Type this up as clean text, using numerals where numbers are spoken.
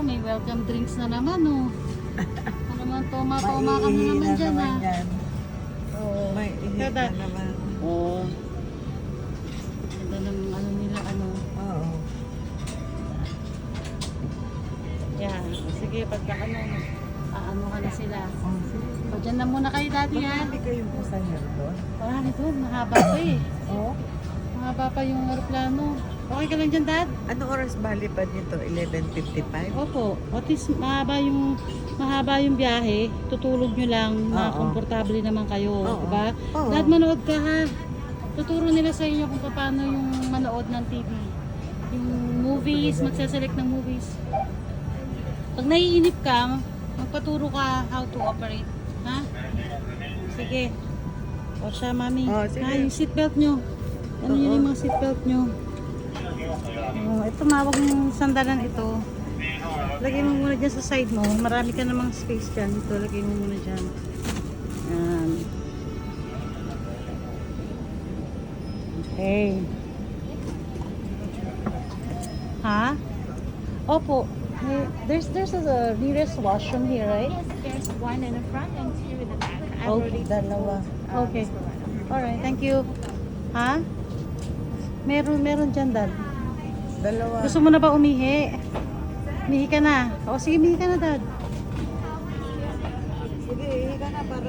may welcome drinks na naman, oh. Ano naman, toma-toma ka na naman dyan, ah. Oo. May ihip na naman. Oo. Ganda ng ano nila, ano. Oo. Yan. Sige, pagka ano, ano ka na sila. Oh, sige. O, dyan na muna kayo, Daddy, ha? Hindi kayong pasahero doon? Marami doon, mahaba pa eh. Oo. Mahaba pa yung aeroplano. Okay ka lang dyan, Dad? Anong oras bali pa dito? 11:55? Opo. At least mahaba yung biyahe. Tutulog nyo lang. Komportable naman kayo. Oo. Diba? Oo. Dad, manood ka ha. Tuturo nila sa inyo kung paano yung manood ng TV. Yung movies, magsaselect ng movies. Pag naiinip ka, magpaturo ka how to operate. Ha? Sige. O siya, Mami. Oh, sige. Ha, yung seatbelt nyo. Ano yun yung mga seatbelt nyo? Oh, ito mawag mong sandalan ito. Lagay mo muna dyan sa side mo. Marami ka namang space dyan. Ito, lagay mo muna dyan. Yan. Okay. Ha? Opo. There's a nearest washroom here, right? Yes, there's one in the front and two in the back. I've Okay. already Dalawa. Okay. Alright, thank you. Ha? Meron dyan, Dad. Dalawa. Gusto mo na ba umihi? Umihi ka na. O sige, umihi ka na, Dad. Sige, ka na para